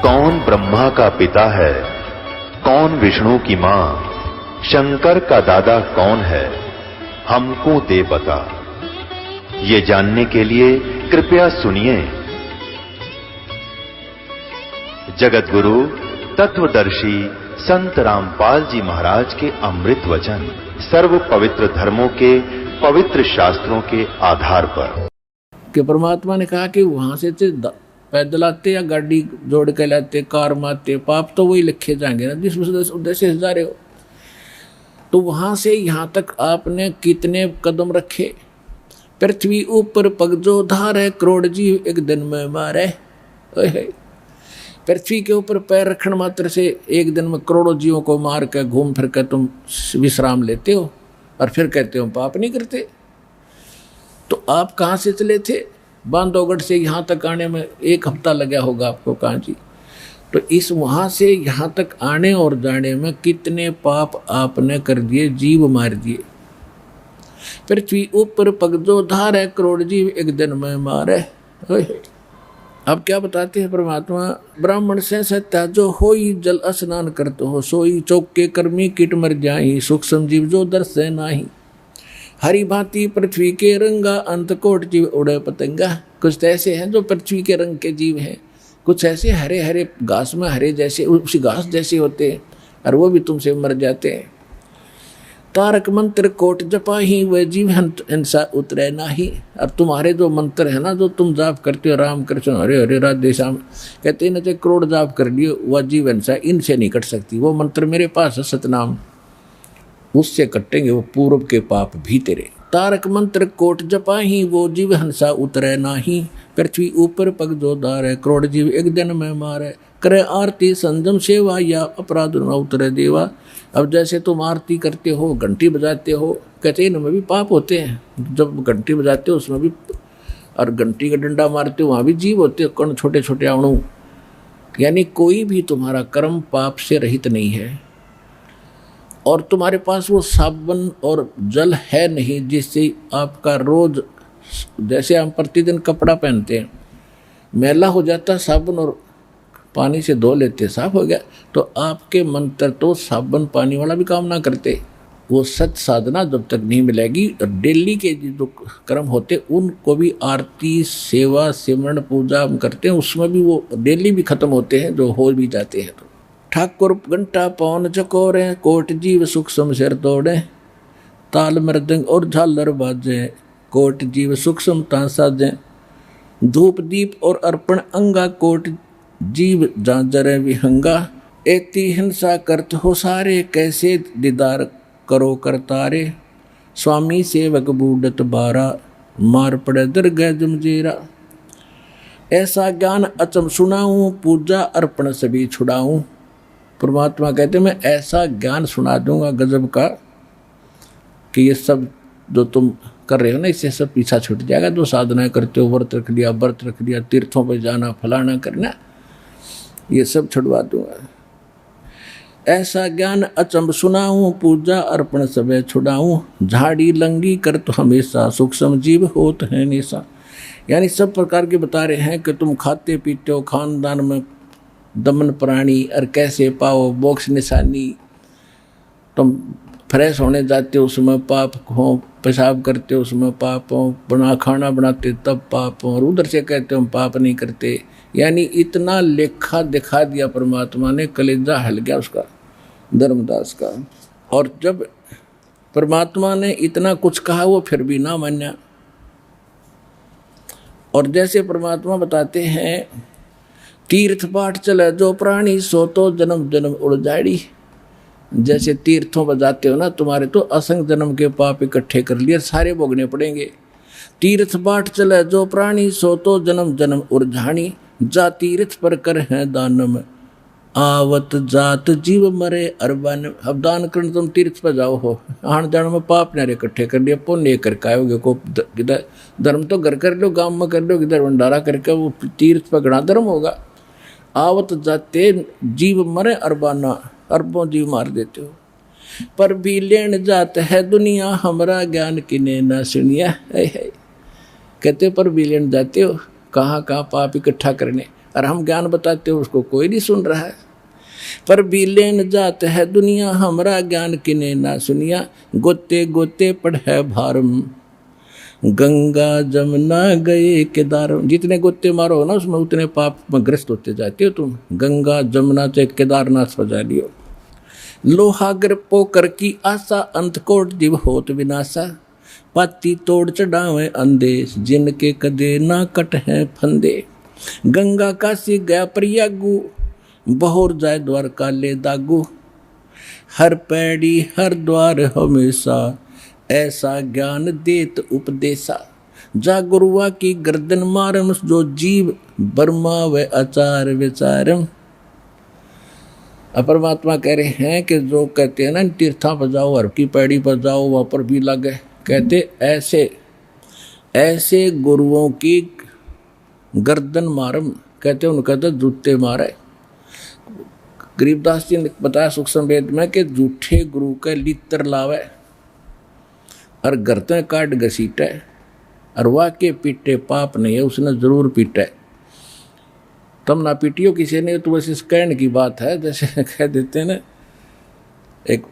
कौन ब्रह्मा का पिता है, कौन विष्णु की मां, शंकर का दादा कौन है, हमको दे बता। ये जानने के लिए कृपया सुनिए। जगत गुरु तत्वदर्शी संत रामपाल जी महाराज के अमृत वचन सर्व पवित्र धर्मों के पवित्र शास्त्रों के आधार पर कि परमात्मा ने कहा कि वहां से पैदल आते या गाड़ी जोड़ के लाते, कार मारते, पाप तो वही लिखे जाएंगे ना जिस उद्देश्य से जा रहे हो। तो वहां से यहां तक आपने कितने कदम रखे। पृथ्वी ऊपर पग जो धार है, करोड़ जीव एक दिन में मारे। पृथ्वी के ऊपर पैर रखने मात्र से एक दिन में करोड़ों जीवों को मार कर घूम फिर कर तुम विश्राम लेते हो और फिर कहते हो पाप नहीं करते। तो आप कहाँ से चले थे? बांधवगढ़ से यहाँ तक आने में 1 हफ्ता लगा होगा आपको कहाँ जी। तो इस वहाँ से यहाँ तक आने और जाने में कितने पाप आपने कर दिए, जीव मार दिए। पृथ्वी ऊपर पग जो धार है, करोड़ जीव एक दिन में मारे। अब क्या बताते हैं परमात्मा? ब्राह्मण से सत्या जो होई, जल स्नान करते हो सोई, चौक के कर्मी कीट मर जाई, सूक्ष्म जीव जो दर्श नाही। हरी भांति पृथ्वी के रंगा, अंत कोट जीव उड़े पतंगा। कुछ तो ऐसे हैं जो पृथ्वी के रंग के जीव हैं, कुछ ऐसे हरे हरे घास में हरे जैसे उसी घास जैसे होते हैं और वो भी तुमसे मर जाते हैं। तारक मंत्र कोट जपा ही, वह जीव हिंसा उतरे नाही। और तुम्हारे जो मंत्र है ना, जो तुम जाप करते हो, राम कृष्ण हरे हरे राधे श्याम, कहते हैं ना, करोड़ जाप कर लिए, वह जीव हिंसा इनसे नहीं कट सकती। वो मंत्र मेरे पास है सतनाम, उससे कटेंगे वो पूर्व के पाप भी तेरे। तारक मंत्र कोट जपा ही, वो जीव हंसा उतरे नाही। पृथ्वी ऊपर पग जो दार है, करोड़ जीव एक दिन में मारे। करे आरती संजम सेवा, या अपराध न उतरे देवा। अब जैसे तुम आरती करते हो, घंटी बजाते हो, कहते हैं इनमें भी पाप होते हैं। जब घंटी बजाते हो उसमें भी, और घंटी का डंडा मारते हो वहाँ भी जीव होते हो, कण छोटे छोटे अणु। यानी कोई भी तुम्हारा कर्म पाप से रहित नहीं है। और तुम्हारे पास वो साबुन और जल है नहीं जिससे आपका रोज, जैसे हम प्रतिदिन कपड़ा पहनते हैं, मैला हो जाता, साबुन और पानी से धो लेते, साफ हो गया। तो आपके मंत्र तो साबुन पानी वाला भी काम ना करते। वो सच साधना जब तक नहीं मिलेगी, और डेली के जो कर्म होते उनको भी आरती सेवा सिमरण पूजा हम करते हैं, उसमें भी वो डेली भी खत्म होते हैं जो हो भी जाते हैं। तो ठाकुर घंटा पौन चकोरे, कोट जीव सूक्ष्म सिर तोड़े। ताल मृदंग और झालर बाजे, कोट जीव सूक्ष्म तासाजे। धूप दीप और अर्पण अंगा, कोट जीव जांजरे विहंगा। एती हिंसा करत हो सारे, कैसे दीदार करो करतारे। स्वामी सेवक बूढ़त बारा, मार पड़े दरगह जमजेरा। ऐसा ज्ञान अचम सुनाऊं, पूजा अर्पण सभी छुड़ाऊं। परमात्मा कहते मैं ऐसा ज्ञान सुना दूंगा गजब का कि ये सब जो तुम कर रहे हो ना, इससे सब पीछा छूट जाएगा। जो साधना करते हो, व्रत रख लिया, तीर्थों पर जाना, फलाना करना, ये सब छुड़वा दूंगा। ऐसा ज्ञान अचंब सुनाऊं, पूजा अर्पण सबे छुड़ाऊं। झाड़ी लंगी कर तो हमेशा, सूक्ष्म जीव होत है निशा। यानी सब प्रकार के बता रहे हैं कि तुम खाते पीते हो, खानदान में दमन प्राणी, और कैसे पाओ मोक्ष निशानी। तुम फ्रेश होने जाते हो उसमें पाप हो, पेशाब करते हो उसमें पाप हो, खाना बनाते तब पाप हो, और उधर से कहते हो हम पाप नहीं करते। यानी इतना लेखा दिखा दिया परमात्मा ने, कलेजा हिल गया उसका, धर्मदास का। और जब परमात्मा ने इतना कुछ कहा वो फिर भी ना मान्या। और जैसे परमात्मा बताते हैं, तीर्थ पाठ चले जो प्राणी, सो तो जन्म जन्म उड़ जाड़ी। जैसे तीर्थों पर जाते हो ना, तुम्हारे तो असंग जन्म के पाप इकट्ठे कर लिए, सारे भोगने पड़ेंगे। तीर्थ पाठ चले जो प्राणी, सो तो जन्म जन्म उड़ झाड़ी। जा तीर्थ पर कर है दानम, आवत जात जीव मरे अरबन। अब दान करने तुम तीर्थ पर जाओ हो, आन जान में पाप नारे इकट्ठे कर लिए, पुण्य करके आओगे। को धर्म तो घर कर लो, गांव में कर लो, किधर भंडारा करके, वो तीर्थ पर घना धर्म होगा। आवत जाते जीव मरे अरबाना, अरबों जीव मार देते हो। पर भी लेन जात है दुनिया, हमारा ज्ञान किने न सुनिया। कहते पर भी लेन जाते हो, कहाँ कहाँ पाप इकट्ठा करने, और हम ज्ञान बताते हो उसको कोई नहीं सुन रहा है। पर भी लेन जात है दुनिया, हमरा ज्ञान किने ना सुनिया। गोते गोते पढ़े भारम, गंगा जमुना गए केदार। जितने गोते मारो ना उसमें उतने पाप में ग्रस्त होते जाते हो तुम। गंगा जमुना चाहे केदारनाथ बजा लियो। लोहागर पोकर की आशा, अंतकोट जीव होत विनाशा। पाती तोड़ चढ़ावे अंदेश, जिनके कदे ना कट है फंदे। गंगा काशी गया प्रयागु, बहोर जाए द्वारका ले दागु। हर पैड़ी हर द्वार हमेशा, ऐसा ज्ञान देत उपदेशा। जा गुरुआ की गर्दन मारम, जो जीव बर्मा व आचार विचारम। परमात्मा कह रहे हैं कि जो कहते हैं ना तीर्था पर जाओ, हर की पैड़ी पर जाओ, वहाँ पर भी लगे, कहते ऐसे ऐसे गुरुओं की गर्दन मारम, कहते उनका तो जूते मारे। गरीबदास जी ने बताया सूक्ष्म वेद में कि झूठे गुरु के लित्र लावे और गर्दन काट घसीटे, और वाह के पीटे पाप नहीं है, उसने जरूर पीटे। तुम ना पीटियो किसी ने, तो वैसे कहने की बात है, जैसे कह देते हैं ना, एक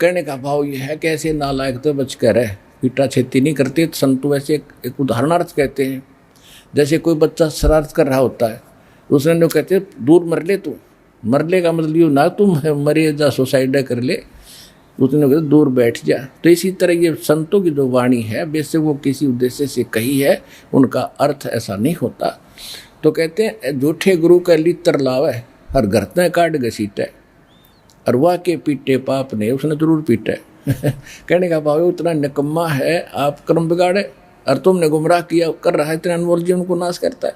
कहने का भाव ये है कि ऐसे नालायक तो बच कर है, पीटा छेती नहीं करते। तो संतु वैसे एक उदाहरणार्थ कहते हैं, जैसे कोई बच्चा शरारत कर रहा होता है, उसने जो कहते दूर मर ले, तू मर ले का मतलब ये ना तुम मरे जा सुसाइड कर ले, उसने कहते दूर बैठ जा। तो इसी तरह ये संतों की जो वाणी है, वैसे वो किसी उद्देश्य से कही है, उनका अर्थ ऐसा नहीं होता। तो कहते हैं झूठे गुरु का लित्र लावे, हर गर्दन काट घसीटे, और वाह के पीटे पाप नहीं, उसने जरूर पीटे। कहने का भाव उतना निकम्मा है, आप कर्म बिगाड़े और तुमने गुमराह किया कर रहा है, इतना अनमोल जीवन को नाश करता है।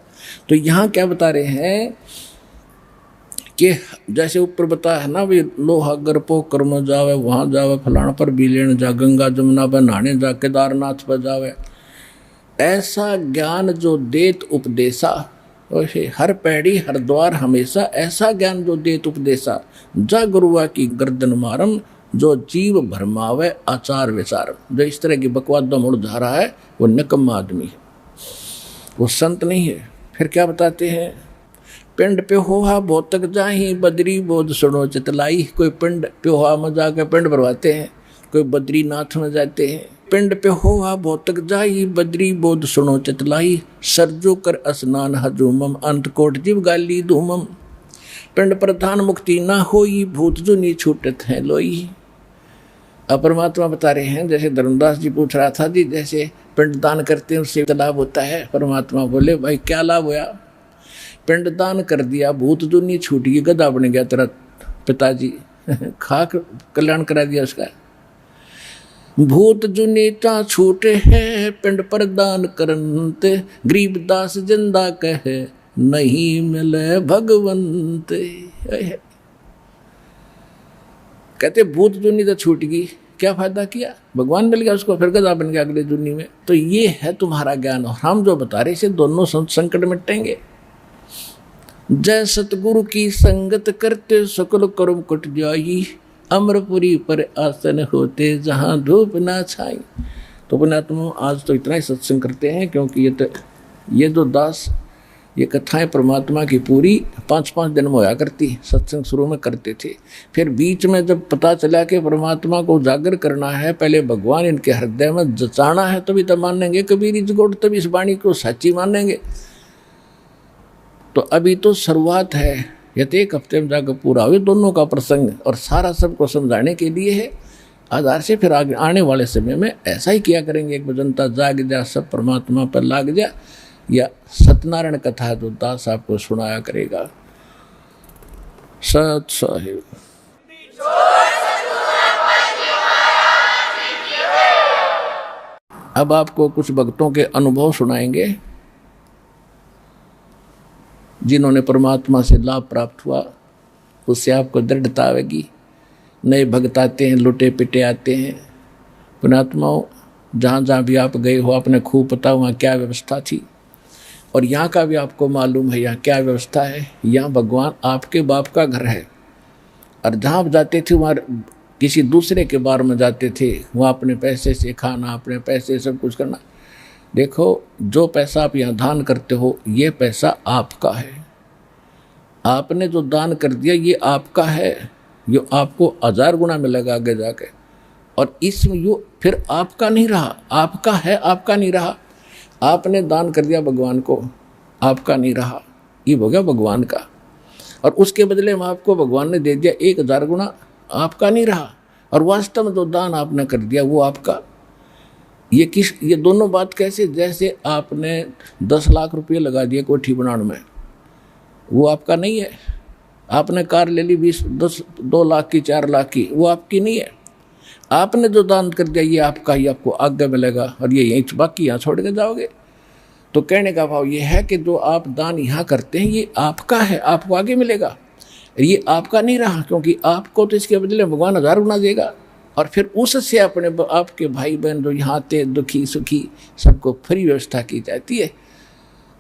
तो यहाँ क्या बता रहे हैं कि जैसे ऊपर बताया है ना, भी लोहा गरपो कर्म जावे, वहाँ जावे, फलाना पर भी लेने जा, गंगा जमुना पर नहाने जा, केदारनाथ पर जावे। ऐसा ज्ञान जो देत उपदेशा, वैसे हर पैड़ी हर द्वार हमेशा, ऐसा ज्ञान जो देत उपदेशा। जा गुरुआ की गर्दन मारम, जो जीव भरमावे आचार विचार। जो इस तरह की बकवाद मुड़ जा रहा है, वो निकम्मा आदमी है, वो संत नहीं है। फिर क्या बताते हैं, पिंड प्योहा भौतक जाही, बद्री बोध सुनो चितलाई। कोई पिंड प्योहा में जाकर पिंड भरवाते हैं, कोई बद्रीनाथ में जाते हैं। पिंड प्योहा भौतक जाही, बद्री बोध सुनो चितलाई। सरजो कर स्नान हजूमम, अंतकोट जीव गाली धूमम। पिंड प्रधान मुक्ति ना होई, भूत जुनी छूटत है लोई। अब परमात्मा बता रहे हैं, जैसे धर्मदास जी पूछ रहा था जी, जैसे पिंड दान करते हैं उससे लाभ होता है। परमात्मा बोले भाई क्या लाभ हुआ, पिंड दान कर दिया, भूत जुनी छूट गई, गधा बन गया तेरा पिताजी, खाक कल्याण करा दिया उसका। भूत जुनीता छूटे है, पिंड पर दान करंत। गरीबदास जिंदा कहे, नहीं मिले भगवंत। कहते भूत जुनी तो छूट गई, क्या फायदा किया, भगवान मिल गया उसको, फिर गधा बन गया अगले जुनी में। तो ये है तुम्हारा ज्ञान, और हम जो बता रहे, इसे दोनों संकट मिटेंगे। जय सतगुरु की संगत करते, सकल कर्म कट जाई। अमरपुरी पर आसन होते, जहाँ धूप ना छाई। तो पुण्यात्मा आज तो इतना ही सत्संग करते हैं, क्योंकि ये जो दास ये कथाएं परमात्मा की पूरी 5-5 दिन में होया करती। सत्संग शुरू में करते थे, फिर बीच में जब पता चला कि परमात्मा को उजागर करना है, पहले भगवान इनके हृदय में जचाना है, तभी तब मानेंगे। कबीर जगोड़ तभी इस वाणी को सच्ची मानेंगे। तो अभी तो शुरुआत है, ये तो 1 हफ्ते में जाकर पूरा हुए दोनों का प्रसंग, और सारा सबको समझाने के लिए है। आधार से फिर आगे आने वाले समय में ऐसा ही किया करेंगे। एक जनता जाग जा, सब परमात्मा पर लाग जा, या सत्यनारायण कथा जो दास आपको सुनाया करेगा। सत साहिब। अब आपको कुछ भक्तों के अनुभव सुनाएंगे, जिन्होंने परमात्मा से लाभ प्राप्त हुआ, उससे आपको दृढ़ता आएगी। नए भक्त आते हैं, लुटे पिटे आते हैं। पुण्यात्माओं, जहाँ जहाँ भी आप गए हो, आपने खूब पता वहाँ क्या व्यवस्था थी, और यहाँ का भी आपको मालूम है यहाँ क्या व्यवस्था है। यहाँ भगवान आपके बाप का घर है, और जहाँ आप जाते थे वहाँ किसी दूसरे के बार में जाते थे, वहाँ अपने पैसे से खाना, अपने पैसे सब कुछ करना। देखो, जो पैसा आप यहाँ दान करते हो, ये पैसा आपका है, आपने जो दान कर दिया ये आपका है, ये आपको 1000 गुना मिलेगा आगे जाके। और इसमें यो फिर आपका नहीं रहा, आपका है आपका नहीं रहा। आपने दान कर दिया भगवान को, आपका नहीं रहा, ये हो गया भगवान का। और उसके बदले में आपको भगवान ने दे दिया 1000 गुना, आपका नहीं रहा। और वास्तव में जो दान आपने कर दिया वो आपका। ये दोनों बात कैसे? जैसे आपने 10 लाख रुपये लगा दिए कोठी बनाने में, वो आपका नहीं है। आपने कार ले ली 2 लाख की, 4 लाख की, वो आपकी नहीं है। आपने जो दान कर दिया ये आपका ही, आपको आगे मिलेगा और ये यहीं बाकी यहाँ छोड़ के जाओगे। तो कहने का भाव ये है कि जो आप दान यहाँ करते हैं ये आपका है, आपको आगे मिलेगा। ये आपका नहीं रहा, क्योंकि आपको तो इसके बदले भगवान 1000 गुना देगा। और फिर उससे अपने आपके भाई बहन जो यहाँ आते दुखी सुखी सबको फ्री व्यवस्था की जाती है।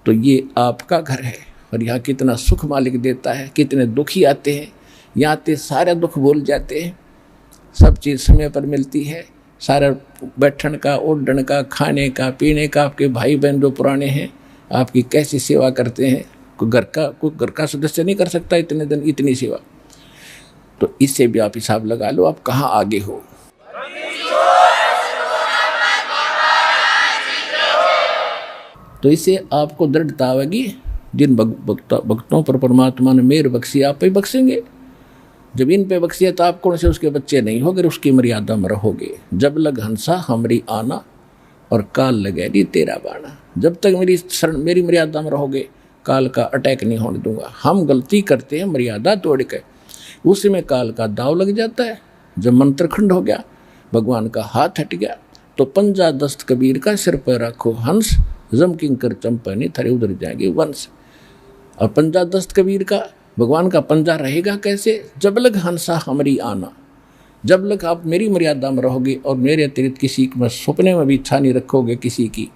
तो ये आपका घर है और यहाँ कितना सुख मालिक देता है। कितने दुखी आते हैं, यहाँ आते सारे दुख भूल जाते हैं, सब चीज़ समय पर मिलती है। सारा बैठन का, ओढ़न का, खाने का, पीने का। आपके भाई बहन जो पुराने हैं आपकी कैसी सेवा करते हैं, कोई घर का सदस्य नहीं कर सकता इतने दिन इतनी सेवा। तो इससे भी आप हिसाब लगा लो आप कहाँ आगे हो। तो इससे आपको दृढ़ता आवेगी। जिन भक्तों पर परमात्मा ने मेहर बख्शी आप पे बख्शेंगे। जब इन पे बख्शी है तो आप कौन से उसके बच्चे नहीं हो, अगर उसकी मर्यादा में रहोगे। जब लग हंसा हमरी आना और काल लगे नी तेरा बाना। जब तक मेरी मर्यादा में रहोगे काल का अटैक नहीं होने दूंगा। हम गलती करते हैं मर्यादा तोड़ के, उसी में काल का दाव लग जाता है। जब मंत्रखंड हो गया, भगवान का हाथ हट गया, तो पंजा दस्त कबीर का सिर पर रखो हंस, जम किंकर चंपनी थरे उधर जाएंगे वंश। और पंजा दस्त कबीर का भगवान का पंजा रहेगा कैसे? जब लग हंसा हमारी आना। जब लग आप मेरी मर्यादा में रहोगे और मेरे अतिरिक्त किसी में सपने में भी इच्छा नहीं रखोगे किसी की,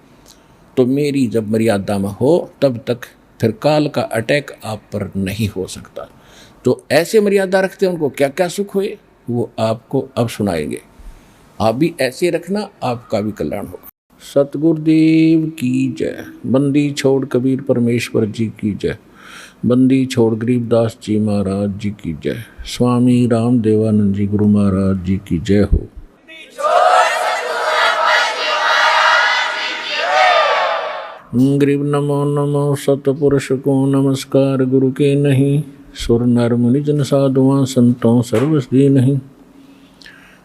तो मेरी जब मर्यादा में हो तब तक फिर काल का अटैक आप पर नहीं हो सकता। तो ऐसे मर्यादा रखते हैं उनको क्या क्या सुख हुए वो आपको अब सुनाएंगे। आप भी ऐसे रखना, आपका भी कल्याण होगा। सतगुरुदेव की जय। बंदी छोड़ कबीर परमेश्वर जी की जय। बंदी छोड़ गरीबदास जी महाराज जी की जय। स्वामी राम देवानंद जी गुरु महाराज जी की जय हो। गरीब नमो नमो सतपुरुष को नमस्कार गुरु के नहीं। सुर नर मुनि जन साधुआं संतों सर्वस्दी नहीं।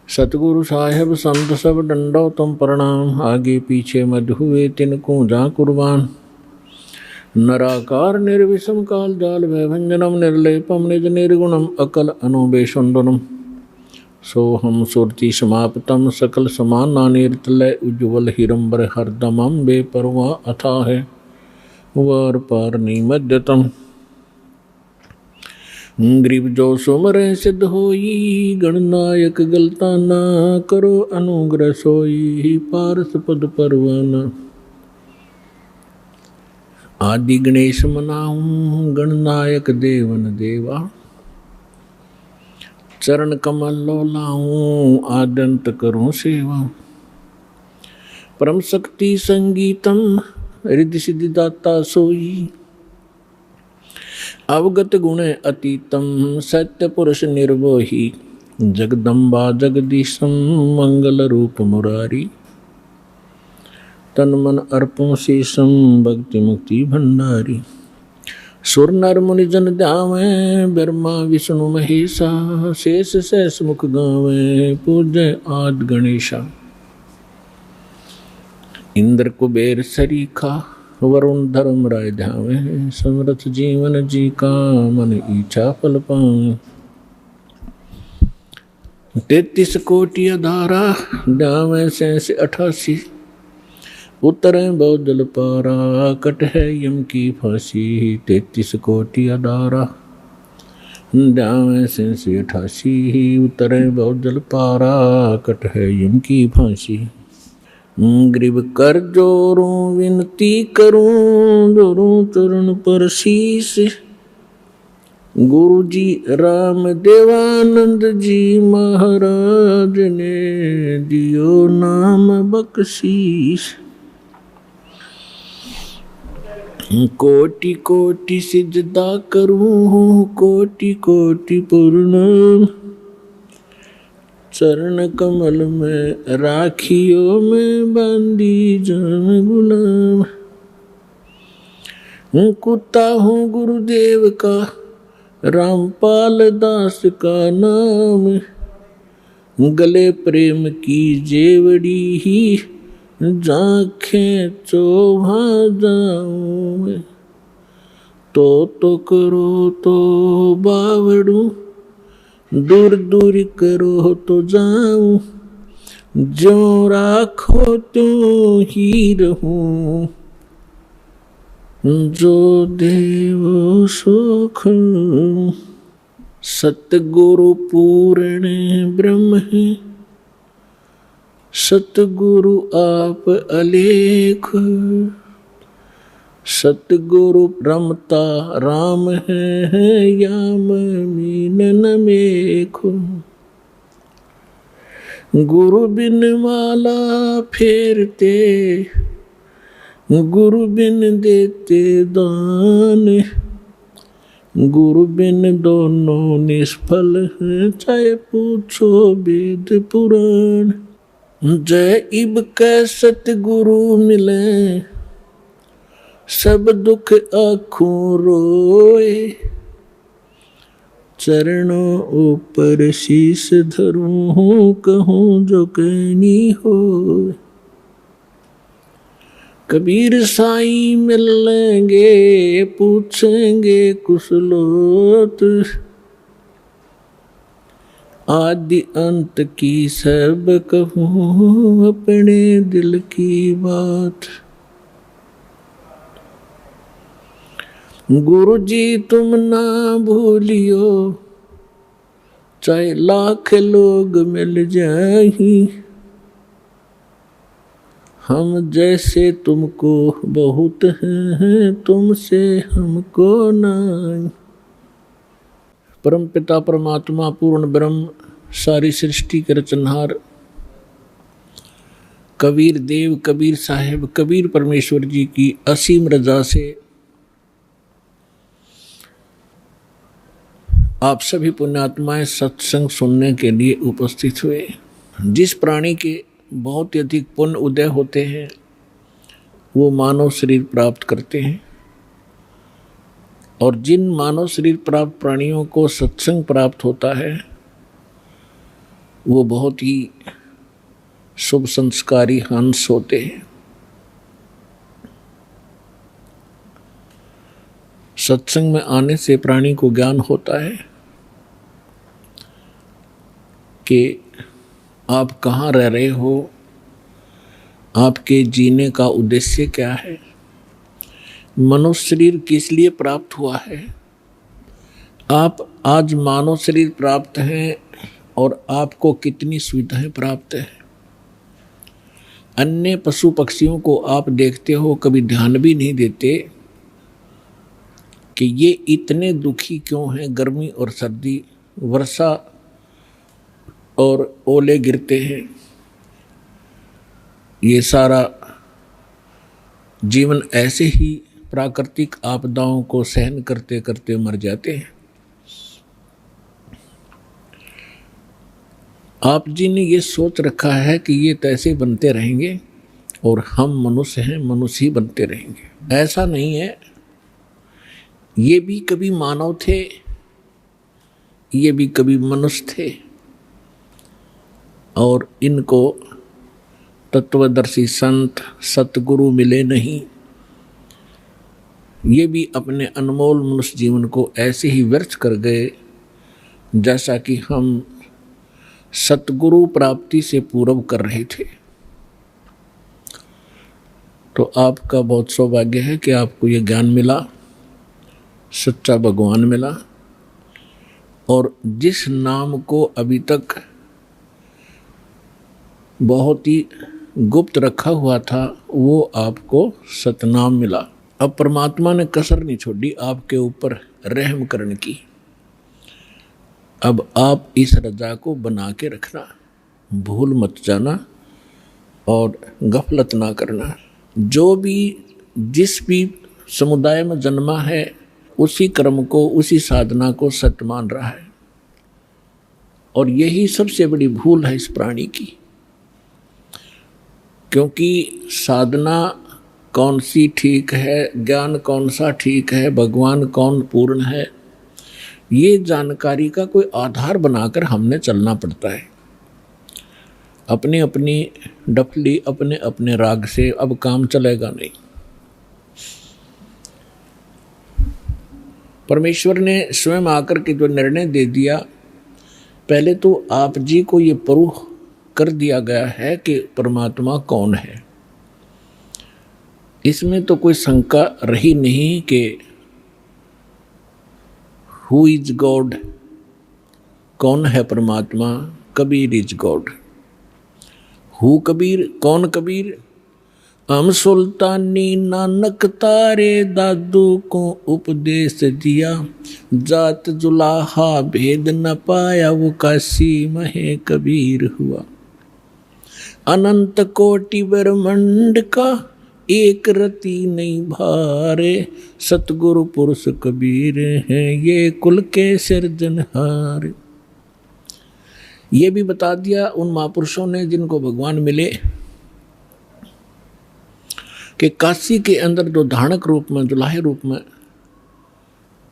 सतगुरु साहेब संत सब डंडो तुम प्रणाम। आगे पीछे मध हुए तिनको जा कुर्बान। नराकार निर्विषम काल जाल भंजनम निर्लेपम निज निर्गुणम अकल अनुबेशुंडनम। सोहम सुरति समाप्तम सकल समाना निर्तलय उज्ज्वल हिरंबर हरदमम बेपरवा अथा है वार पार निमद्यतम। ग्रीब जो सुमरे सिद्ध होई गणनायक गलता ना करो अनुग्रह सोई पारस पद परवाना। आदि गणेश मनाऊं गणनायक देवन देवा। चरण कमल लो लाऊं आदंत करूं सेवा। परम शक्ति संगीतम रिद्धि सिद्धि दाता सोई। अवगत गुण अतीतम सत्य पुरुष निर्वोही। जगदम्बा जगदीशम मंगल रूप मुरारी। तन मन अर्पों शीशम भक्ति मुक्ति भंडारी। सुर नर मुनि जन ध्यावे ब्रह्मा विष्णु महेशा। शेष सहस मुख गावे पूजय आद गणेशा। इंद्र कुबेर सरीखा वरुण धर्म राय ध्यावे। समरथ जीवन जी का मन इच्छा फल पावे। 33 कोटि अधारा ध्यावे 88। उतरे बहुत जल पारा कट है यम की फांसी। 33 कोटि अधारा ध्यावे 88। उतरे बहुत जल पारा कट है यम की फांसी। ग्रीब कर जोरूं विनती करूं जोरूं चरण पर शीश। गुरु जी राम देवानंद जी महाराज ने दियो नाम बख्शीश। कोटि कोटि सिजदा करूं, कोटि कोटि प्रणाम। चरण कमल में राखियो में बांधी जान गुलाम। कुत्ता हूँ गुरुदेव का, रामपाल दास का नाम। गले प्रेम की जेवड़ी ही, जांखें चोभा जाऊं। तो करो तो बावड़ू, दूर दूर करो तो जाऊं। जो राखो त्यों ही रहूं, जो देव सुख। सतगुरु पूर्ण ब्रह्म है, सतगुरु आप अलेख। सतगुरु रमता राम है, याम मीनन मेखो। गुरु बिन माला फेरते, गुरु बिन देते दान। गुरु बिन दोनों निष्फल हैं, चाहे पूछो वेद पुराण। जय इब कै सतगुरु मिले, सब दुख आँखों रोए। चरणों ऊपर शीश धरूं, कहूँ जो कहनी हो। कबीर साईं मिलेंगे, पूछेंगे कुशलोत। आदि अंत की सब कहूँ, अपने दिल की बात। गुरु जी तुम ना भूलियो, चाहे लाख लोग मिल जाएं। हम जैसे तुमको बहुत हैं, तुमसे हमको नहीं। परम पिता परमात्मा पूर्ण ब्रह्म, सारी सृष्टि के रचनहार कबीर देव, कबीर साहिब, कबीर परमेश्वर जी की असीम रजा से आप सभी पुण्यात्माएं सत्संग सुनने के लिए उपस्थित हुए। जिस प्राणी के बहुत ही अधिक पुण्य उदय होते हैं, वो मानव शरीर प्राप्त करते हैं। और जिन मानव शरीर प्राप्त प्राणियों को सत्संग प्राप्त होता है, वो बहुत ही शुभ संस्कारी हंस होते हैं। सत्संग में आने से प्राणी को ज्ञान होता है कि आप कहाँ रह रहे हो, आपके जीने का उद्देश्य क्या है, मनुष्य शरीर किस लिए प्राप्त हुआ है। आप आज मानव शरीर प्राप्त हैं और आपको कितनी सुविधाएं प्राप्त हैं। अन्य पशु पक्षियों को आप देखते हो, कभी ध्यान भी नहीं देते कि ये इतने दुखी क्यों हैं। गर्मी और सर्दी, वर्षा और ओले गिरते हैं, ये सारा जीवन ऐसे ही प्राकृतिक आपदाओं को सहन करते करते मर जाते हैं। आप जी ने ये सोच रखा है कि ये तैसे बनते रहेंगे और हम मनुष्य हैं, मनुष्य ही बनते रहेंगे। ऐसा नहीं है। ये भी कभी मानव थे, ये भी कभी मनुष्य थे, और इनको तत्वदर्शी संत सतगुरु मिले नहीं। ये भी अपने अनमोल मनुष्य जीवन को ऐसे ही व्यर्थ कर गए जैसा कि हम सतगुरु प्राप्ति से पूर्व कर रहे थे। तो आपका बहुत सौभाग्य है कि आपको ये ज्ञान मिला, सच्चा भगवान मिला, और जिस नाम को अभी तक बहुत ही गुप्त रखा हुआ था, वो आपको सतनाम मिला। अब परमात्मा ने कसर नहीं छोड़ी आपके ऊपर रहम करने की। अब आप इस रजा को बना के रखना, भूल मत जाना और गफलत ना करना। जो भी जिस भी समुदाय में जन्मा है, उसी कर्म को, उसी साधना को सत्य मान रहा है। और यही सबसे बड़ी भूल है इस प्राणी की, क्योंकि साधना कौन सी ठीक है, ज्ञान कौन सा ठीक है, भगवान कौन पूर्ण है, ये जानकारी का कोई आधार बनाकर हमने चलना पड़ता है। अपनी अपनी डफली, अपने अपने राग से अब काम चलेगा नहीं। परमेश्वर ने स्वयं आकर के जो निर्णय दे दिया, पहले तो आप जी को ये प्रूफ कर दिया गया है कि परमात्मा कौन है। इसमें तो कोई शंका रही नहीं कि हु इज गॉड, कौन है परमात्मा। Kabir is God. Who Kabir, कौन कबीर। हम सुल्तानी नानक तारे दादू को उपदेश दिया, जात जुलाहा भेद न पाया वो काशी महे कबीर हुआ। अनंत कोटि ब्रह्मांड का एक रति नहीं भारे, सतगुरु पुरुष कबीर हैं ये कुल के सिरजनहार। ये भी बता दिया उन महापुरुषों ने जिनको भगवान मिले कि काशी के अंदर जो धानक रूप में, जुलाहे रूप में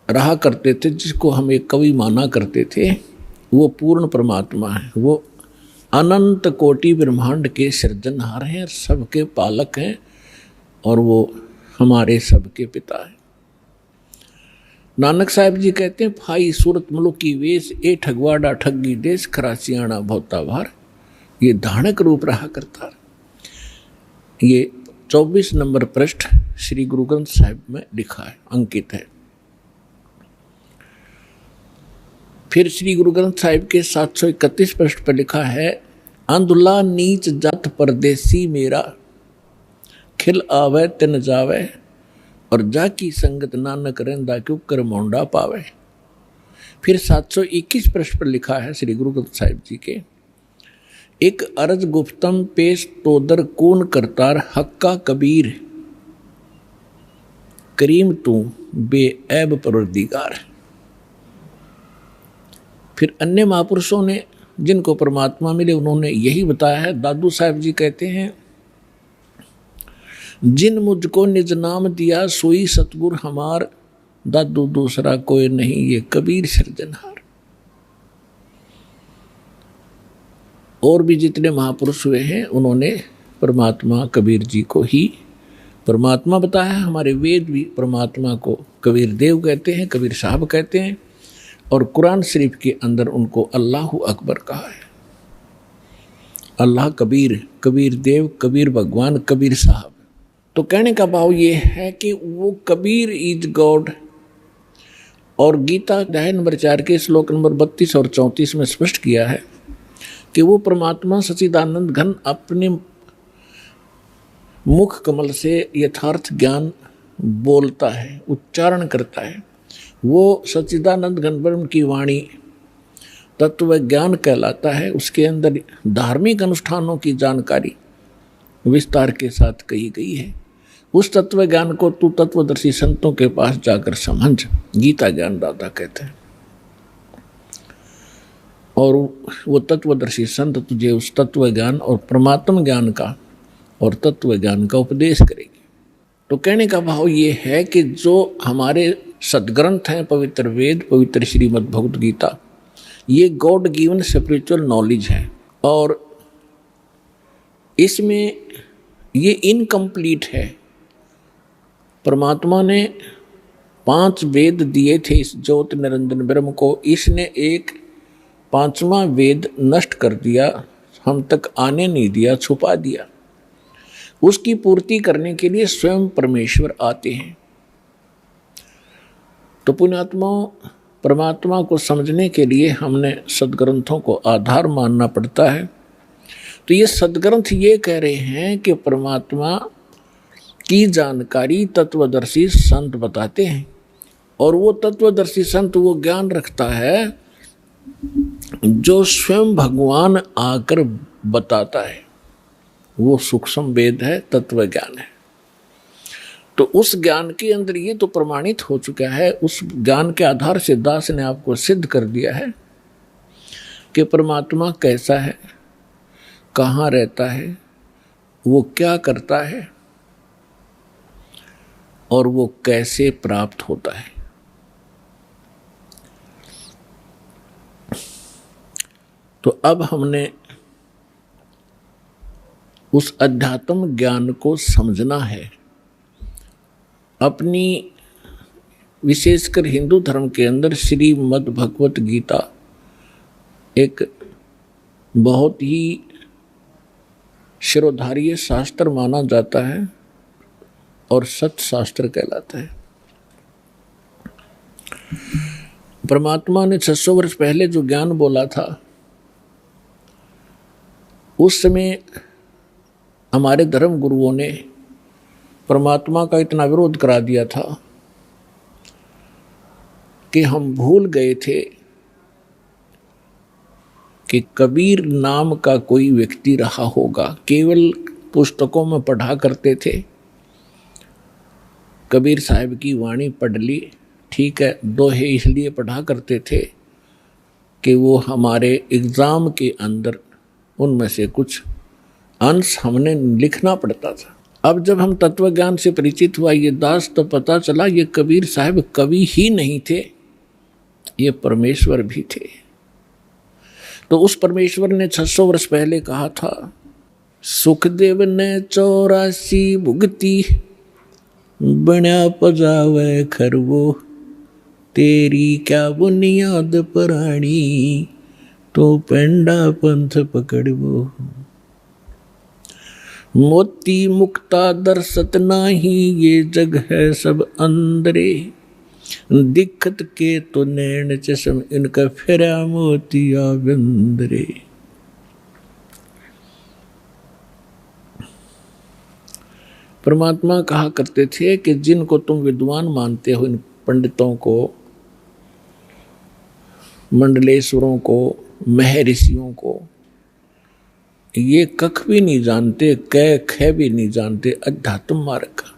रहा करते थे, जिसको हम एक कवि माना करते थे, वो पूर्ण परमात्मा है। वो अनंत कोटि ब्रह्मांड के सृजनहार हैं, सबके पालक हैं, और वो हमारे सबके पिता हैं। नानक साहब जी कहते हैं, फाई सूरत मुल्क की वेश, ए ठगवाड़ा ठगी देश, खरासियाणा भौता भार। ये धानक रूप रहा करता। ये 24 नंबर पृष्ठ श्री गुरु ग्रंथ साहिब में लिखा है, अंकित है। फिर श्री गुरु ग्रंथ साहिब के 731 पृष्ठ पर लिखा है, अंधुला नीच जात परदेसी मेरा, खिल आवे तिन जावे, और जाकी संगत नानक रहंदा क्यों कर मोंडा पावे। फिर 721 पृष्ठ पर लिखा है श्री गुरु ग्रंथ साहिब जी के, एक अर्ज गुप्तम पेश तोदर कून करतार, हक्का कबीर करीम तू बेऐब परवरदिगार। फिर अन्य महापुरुषों ने जिनको परमात्मा मिले, उन्होंने यही बताया है। दादू साहब जी कहते हैं, जिन मुझको निज नाम दिया सोई सतगुर हमार, दादू दूसरा कोई नहीं ये कबीर सिरजनहार। और भी जितने महापुरुष हुए हैं, उन्होंने परमात्मा कबीर जी को ही परमात्मा बताया। हमारे वेद भी परमात्मा को कबीर देव कहते हैं, कबीर साहब कहते हैं, और कुरान शरीफ के अंदर उनको अल्लाह अकबर कहा है। अल्लाह कबीर, कबीर देव, कबीर भगवान, कबीर साहब। तो कहने का भाव ये है कि वो कबीर इज गॉड। और गीता अध्याय नंबर 4 के श्लोक नंबर 32 और 34 में स्पष्ट किया है कि वो परमात्मा सच्चिदानंद घन अपने मुख कमल से यथार्थ ज्ञान बोलता है, उच्चारण करता है। वो सच्चिदानंद घन ब्रह्म की वाणी तत्व ज्ञान कहलाता है। उसके अंदर धार्मिक अनुष्ठानों की जानकारी विस्तार के साथ कही गई है। उस तत्व ज्ञान को तू तत्वदर्शी संतों के पास जाकर समझ, गीता ज्ञान दाता कहते हैं। और वो तत्वदर्शी संत तुझे उस तत्व ज्ञान और परमात्म ज्ञान का और तत्व ज्ञान का उपदेश करेगी। तो कहने का भाव ये है कि जो हमारे सदग्रंथ हैं, पवित्र वेद, पवित्र श्रीमद् भगवद गीता, ये गॉड गिवन स्पिरिचुअल नॉलेज है। और इसमें ये इनकम्प्लीट है। परमात्मा ने 5 वेद दिए थे इस ज्योत निरंजन ब्रह्म को। इसने एक 5वां वेद नष्ट कर दिया, हम तक आने नहीं दिया, छुपा दिया। उसकी पूर्ति करने के लिए स्वयं परमेश्वर आते हैं। तो पुण्यात्माओं, परमात्मा को समझने के लिए हमने सदग्रंथों को आधार मानना पड़ता है। तो ये सदग्रंथ ये कह रहे हैं कि परमात्मा की जानकारी तत्वदर्शी संत बताते हैं। और वो तत्वदर्शी संत वो ज्ञान रखता है जो स्वयं भगवान आकर बताता है। वो सूक्ष्म वेद है, तत्व ज्ञान है। तो उस ज्ञान के अंदर ये तो प्रमाणित हो चुका है, उस ज्ञान के आधार से दास ने आपको सिद्ध कर दिया है कि परमात्मा कैसा है, कहाँ रहता है, वो क्या करता है और वो कैसे प्राप्त होता है। तो अब हमने उस अध्यात्म ज्ञान को समझना है। अपनी विशेषकर हिंदू धर्म के अंदर श्रीमद् भगवत गीता एक बहुत ही शिरोधार्य शास्त्र माना जाता है और सत शास्त्र कहलाता है। परमात्मा ने 600 वर्ष पहले जो ज्ञान बोला था, उस समय हमारे धर्म गुरुओं ने परमात्मा का इतना विरोध करा दिया था कि हम भूल गए थे कि कबीर नाम का कोई व्यक्ति रहा होगा। केवल पुस्तकों में पढ़ा करते थे, कबीर साहब की वाणी पढ़ ली, ठीक है, दोहे इसलिए पढ़ा करते थे कि वो हमारे एग्ज़ाम के अंदर उनमें से कुछ अंश हमने लिखना पड़ता था। अब जब हम तत्व ज्ञान से परिचित हुआ ये दास, तो पता चला ये कबीर साहब कवि ही नहीं थे, ये परमेश्वर भी थे। तो उस परमेश्वर ने 600 वर्ष पहले कहा था, सुखदेव ने 84 भुगती, बना पजावे खरवो, तेरी क्या बुनियाद पराणी, तो पेंडा पंथ पकड़वो। मोती मुक्ता दर्शत नाही, ये जग है सब अंदरे, दिक्कत के तो नैन चश्म, इनका फिरा मोतिया बंदरे। परमात्मा कहा करते थे कि जिनको तुम विद्वान मानते हो, इन पंडितों को, मंडलेश्वरों को, महर्षियों को, ये कख भी नहीं जानते, कै ख भी नहीं जानते अध्यात्म मार्ग का।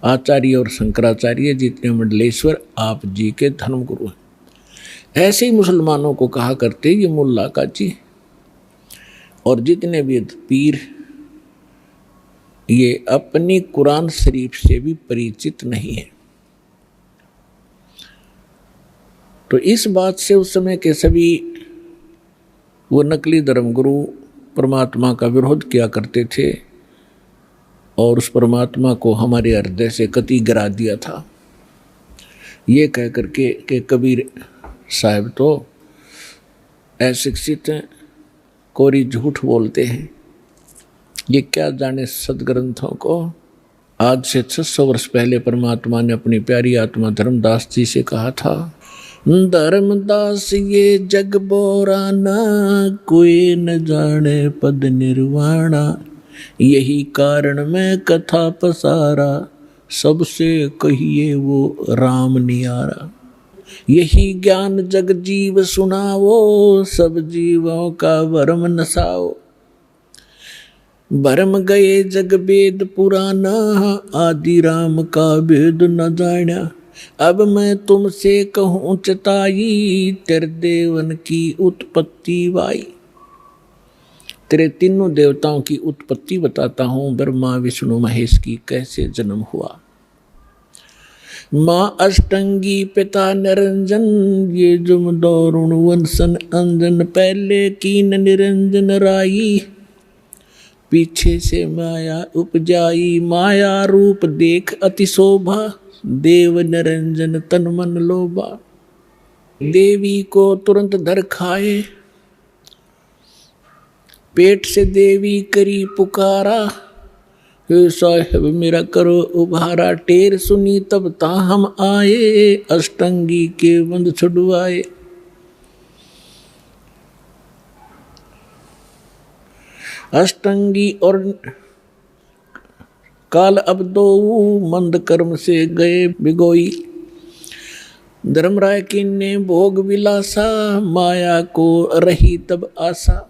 आचार्य और शंकराचार्य जितने मंडलेश्वर आप जी के धर्म गुरु हैं। ऐसे ही मुसलमानों को कहा करते ये मुल्ला काजी, और जितने भी पीर ये अपनी कुरान शरीफ से भी परिचित नहीं है। तो इस बात से उस समय के सभी वो नकली धर्मगुरु परमात्मा का विरोध किया करते थे और उस परमात्मा को हमारे हृदय से कति गिरा दिया था, ये कह करके कि कबीर साहब तो अशिक्षित हैं, कोरी झूठ बोलते हैं, ये क्या जाने सदग्रंथों को। आज से 600 वर्ष पहले परमात्मा ने अपनी प्यारी आत्मा धर्मदास जी से कहा था, धर्मदास ये जग बोराना, कोई न जाने पद निर्वाणा, यही कारण मैं कथा पसारा, सबसे कहिए वो राम नियारा। यही ज्ञान जग जीव सुनावो, सब जीवों का भरम नसाओ। भरम गए जग वेद पुराना, आदि राम का भेद न जाना। अब मैं तुमसे कहूँ चताई, तेरे देवन की उत्पत्ति वाई। तेरे तीनों देवताओं की उत्पत्ति बताता हूँ, ब्रह्मा विष्णु महेश की कैसे जन्म हुआ। माँ अष्टंगी पिता निरंजन, ये जुम दौरुण वंशन अंजन। पहले कीन निरंजन राई, पीछे से माया उपजाई। माया रूप देख अति शोभा, देव निरंजन तन मन लोभा। देवी को तुरंत धर खाए, पेट से देवी करी पुकारा। हे साहेब मेरा करो उभारा, टेर सुनी तब ता हम आए। अष्टंगी के बंद छुड़वाए। अष्टंगी और काल अब दो मंद कर्म से गए बिगोई। धर्मराय की ने भोग विलासा, माया को रही तब आशा।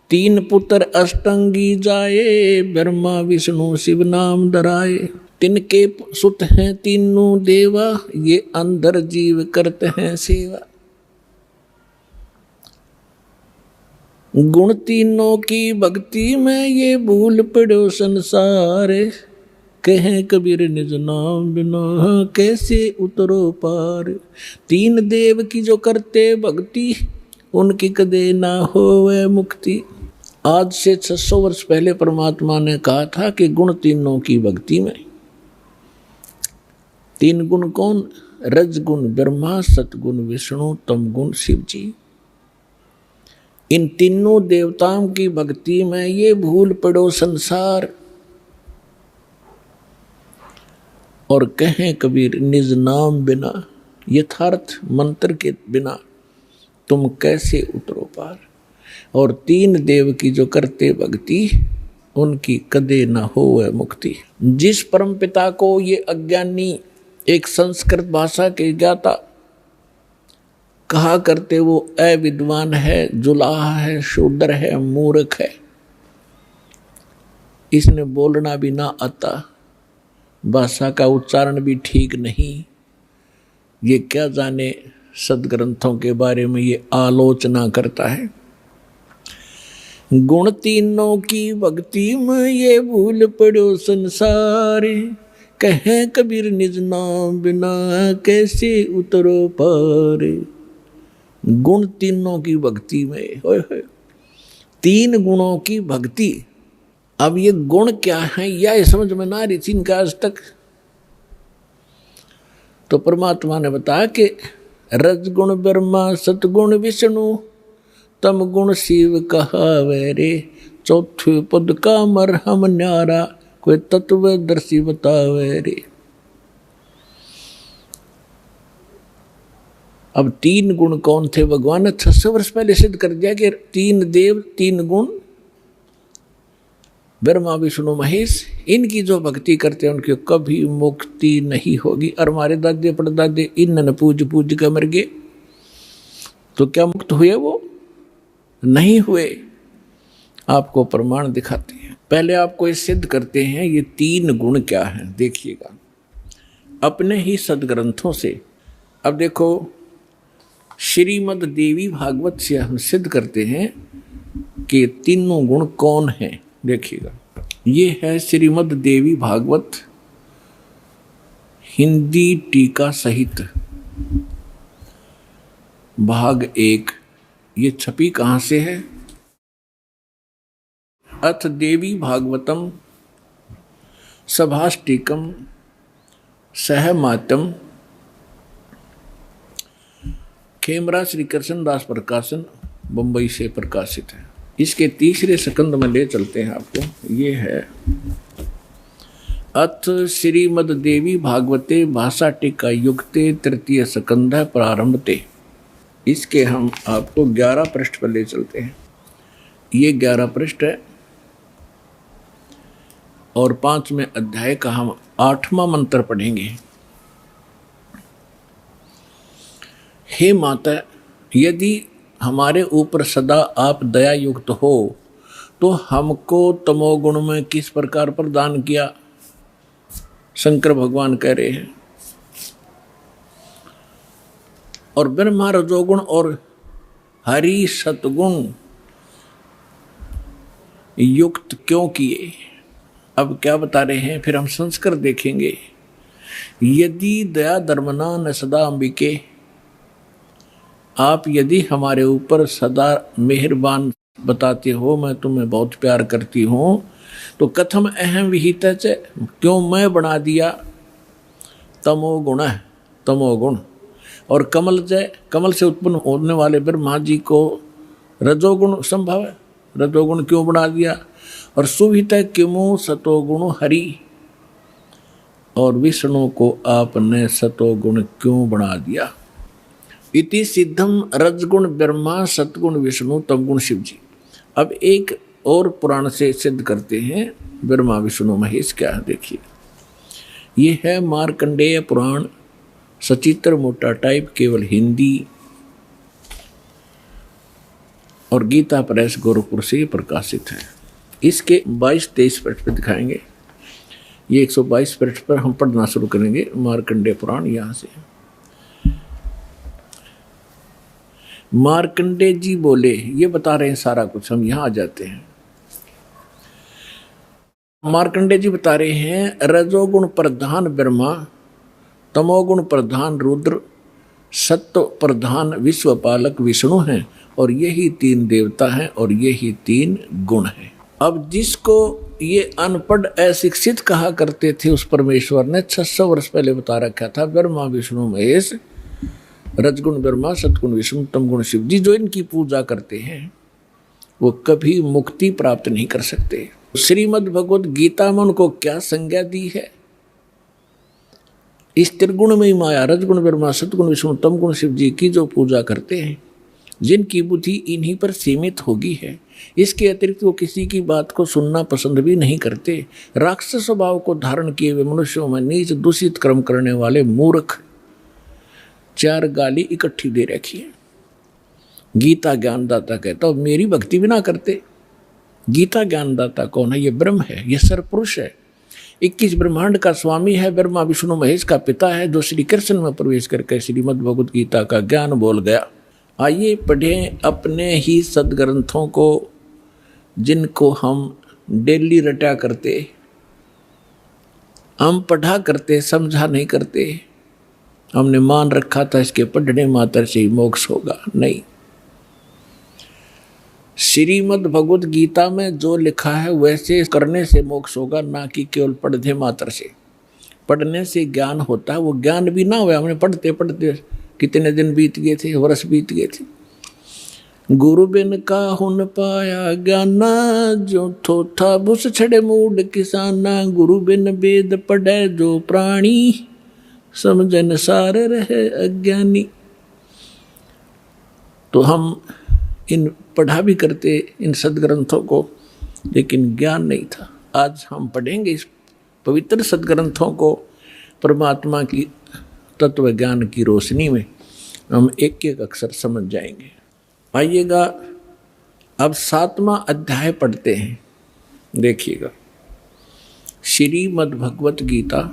तीन पुत्र अष्टंगी जाए, ब्रह्मा विष्णु शिव नाम धराए। तिनके सुत हैं तीनों देवा, ये अंदर जीव करते हैं सेवा। गुण तीनों की भक्ति में ये भूल पड़ो संसार, कहें कबीर निज नाम बिना कैसे उतरो पार। तीन देव की जो करते भक्ति, उनकी कदे ना होवे मुक्ति। आज से 600 वर्ष पहले परमात्मा ने कहा था कि गुण तीनों की भक्ति में। तीन गुण कौन? रजगुण ब्रह्मा, सतगुण विष्णु, तम गुण शिव जी। इन तीनों देवताओं की भक्ति में ये भूल पड़ो संसार, और कहें कबीर निज नाम बिना, यथार्थ मंत्र के बिना तुम कैसे उतरो पार। और तीन देव की जो करते भक्ति, उनकी कदे न होवे मुक्ति। जिस परम पिता को ये अज्ञानी एक संस्कृत भाषा के ज्ञाता कहा करते, वो अविद्वान है, जुलाहा है, शूद्र है, मूर्ख है, इसने बोलना भी ना आता, भाषा का उच्चारण भी ठीक नहीं, ये क्या जाने सदग्रंथों के बारे में ये आलोचना करता है। गुण तीनों की भक्ति में ये भूल पड़ो संसार, कहें कबीर निज नाम बिना कैसे उतरो पार। गुण तीनों की भक्ति में, होय होय, तीन गुणों की भक्ति। अब ये गुण क्या है यह समझ में ना रही थी इनका आज तक। तो परमात्मा ने बताया कि रजगुण ब्रह्मा, सतगुण विष्णु, तम गुण शिव कहावे रे। चौथे पद का मरहम न्यारा, कोई तत्वदर्शी बतावे रे। अब तीन गुण कौन थे? भगवान ने 600 वर्ष पहले सिद्ध कर दिया कि तीन देव, तीन गुण, ब्रह्मा विष्णु महेश, इनकी जो भक्ति करते हैं उनकी कभी मुक्ति नहीं होगी। और हमारे दादे परदादे इन्होंने पूज पूज के मर गए, तो क्या मुक्त हुए? वो नहीं हुए। आपको प्रमाण दिखाते हैं। पहले आपको ये सिद्ध करते हैं ये तीन गुण क्या हैं, देखिएगा अपने ही सदग्रंथों से। अब देखो, श्रीमद् देवी भागवत से हम सिद्ध करते हैं कि तीनों गुण कौन हैं। देखिएगा, ये है श्रीमद् देवी भागवत हिंदी टीका सहित भाग 1। ये छपी कहाँ से है? अथ देवी भागवतम सभाष्टिकम सहमातम, खेमरा श्री कृष्ण दास प्रकाशन, बंबई से प्रकाशित है। इसके तीसरे स्कंद में ले चलते हैं आपको। ये है अथ श्रीमद् देवी भागवते भाषा टीका युक्ते तृतीय स्कंध प्रारंभते। इसके हम आपको 11 पृष्ठ पर ले चलते हैं। ये 11 पृष्ठ है और 5वें अध्याय का हम 8वां मंत्र पढ़ेंगे। हे माता, यदि हमारे ऊपर सदा आप दया युक्त हो तो हमको तमोगुण में किस प्रकार प्रदान किया? शंकर भगवान कह रहे हैं। और ब्रह्मा रजोगुण और हरि सतगुण युक्त क्यों किए? अब क्या बता रहे हैं, फिर हम संस्कार देखेंगे। यदि दया धर्मना न सदा अंबिके, आप यदि हमारे ऊपर सदा मेहरबान बताते हो, मैं तुम्हें बहुत प्यार करती हूँ, तो कथम अहम विहित, क्यों मैं बना दिया तमोगुण, तमोगुण। और कमल से उत्पन्न होने वाले ब्रह्मा जी को रजोगुण संभव है, रजोगुण क्यों बना दिया? और सुवित किमु सतोगुण हरि, और विष्णु को आपने सतोगुण क्यों बना दिया? इति सिद्धम रजगुण ब्रह्मा, सतगुण विष्णु, तमगुण शिव जी। अब एक और पुराण से सिद्ध करते हैं ब्रह्मा विष्णु महेश क्या है। देखिए, ये है मार्कंडेय पुराण, सचित्र मोटा टाइप, केवल हिंदी, और गीता प्रेस गोरखपुर से प्रकाशित है। इसके 22-23 पृष्ठ पर दिखाएंगे। ये 122 पृष्ठ पर हम पढ़ना शुरू करेंगे मार्कंडेय पुराण। यहाँ से मार्कंडेय जी बोले, ये बता रहे हैं सारा कुछ, हम यहाँ आ जाते हैं। मार्कंडेय जी बता रहे हैं रजोगुण प्रधान ब्रह्मा, तमोगुण प्रधान रुद्र, सत्व प्रधान विश्वपालक विष्णु हैं, और यही 3 देवता हैं और यही 3 गुण हैं। अब जिसको ये अनपढ़ अशिक्षित कहा करते थे उस परमेश्वर ने 600 वर्ष पहले बता रखा था ब्रह्मा विष्णु महेश, रजगुण ब्रह्मा, सतगुण विष्णु, तमगुण शिव जी। जो इनकी पूजा करते हैं वो कभी मुक्ति प्राप्त नहीं कर सकते। श्रीमद् भगवत गीता में उनको क्या संज्ञा दी है? इस त्रिगुण में ही माया, रजगुण ब्रह्मा, सतगुण विष्णु, तमगुण शिव जी की जो पूजा करते हैं, जिनकी बुद्धि इन्हीं पर सीमित होगी है, इसके अतिरिक्त वो किसी की बात को सुनना पसंद भी नहीं करते। राक्षस स्वभाव को धारण किए हुए मनुष्यों में नीच दूषित कर्म करने वाले मूर्ख 4 गाली इकट्ठी दे रखी है। गीता ज्ञानदाता कहता हो मेरी भक्ति भी ना करते। गीता ज्ञानदाता कौन है? ये ब्रह्म है, ये सरपुरुष है, 21 ब्रह्मांड का स्वामी है, ब्रह्मा विष्णु महेश का पिता है, जो श्री कृष्ण में प्रवेश करके श्रीमद् भगवत गीता का ज्ञान बोल गया। आइए पढ़ें अपने ही सदग्रंथों को, जिनको हम डेली रटा करते, हम पढ़ा करते, समझा नहीं करते। हमने मान रखा था इसके पढ़ने मात्र से ही मोक्ष होगा। नहीं, श्रीमद् भगवत गीता में जो लिखा है वैसे करने से मोक्ष होगा, ना कि केवल पढ़ने मात्र से। पढ़ने से ज्ञान होता है, वो ज्ञान भी ना हुआ। हमने पढ़ते पढ़ते कितने दिन बीत गए थे, वर्ष बीत गए थे। गुरु बिन का हुन पाया ज्ञाना, जो थोथा बुस छड़े मूड किसाना। गुरु बिन वेद पढ़े जो प्राणी, समझन सार रहे अज्ञानी। तो हम इन पढ़ा भी करते इन सदग्रंथों को, लेकिन ज्ञान नहीं था। आज हम पढ़ेंगे इस पवित्र सदग्रंथों को परमात्मा की तत्व ज्ञान की रोशनी में, हम एक एक अक्षर समझ जाएंगे। आइएगा अब 7वां अध्याय पढ़ते हैं। देखिएगा, श्रीमद् भगवत गीता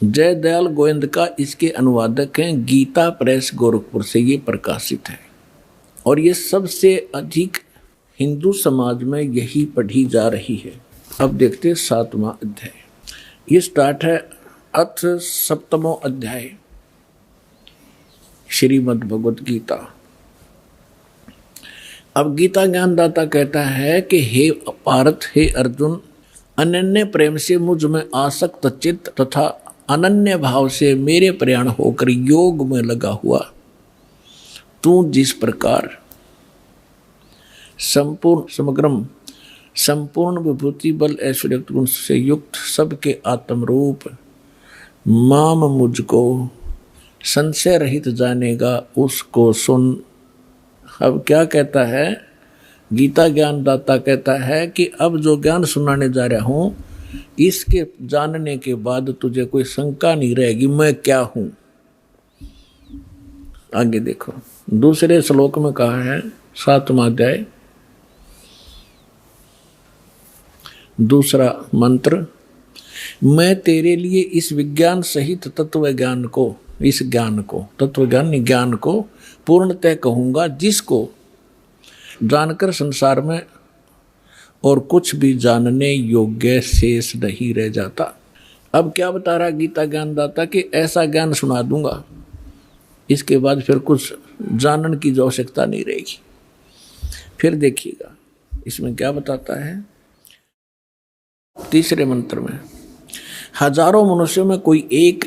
जय दयाल गोविंद का इसके अनुवादक हैं, गीता प्रेस गोरखपुर से ये प्रकाशित है, और ये सबसे अधिक हिंदू समाज में यही पढ़ी जा रही है। अब देखते हैं 7वां अध्याय। ये स्टार्ट है अथ 7वां अध्याय श्रीमद् भगवत गीता। अब गीता ज्ञानदाता कहता है कि हे पार्थ, हे अर्जुन, अनन्य प्रेम से मुझ में आसक्त चित्त तथा अनन्य भाव से मेरे प्रयाण होकर योग में लगा हुआ तू जिस प्रकार संपूर्ण समग्रम संपूर्ण विभूति बल ऐश्वर्य गुण से युक्त सबके आत्म रूप माम मुझको संशय रहित जानेगा, उसको सुन। अब क्या कहता है गीता ज्ञानदाता? कहता है कि अब जो ज्ञान सुनाने जा रहा हूं, इसके जानने के बाद तुझे कोई शंका नहीं रहेगी मैं क्या हूं। आगे देखो, दूसरे श्लोक में कहा है 7वां अध्याय दूसरा मंत्र, मैं तेरे लिए इस विज्ञान सहित तत्व ज्ञान को, इस ज्ञान को, तत्व ज्ञान ज्ञान को पूर्णतः कहूंगा, जिसको जानकर संसार में और कुछ भी जानने योग्य शेष नहीं रह जाता। अब क्या बता रहा गीता ज्ञानदाता कि ऐसा ज्ञान सुना दूंगा, इसके बाद फिर कुछ जानने की आवश्यकता नहीं रहेगी। फिर देखिएगा इसमें क्या बताता है तीसरे मंत्र में, हजारों मनुष्यों में कोई एक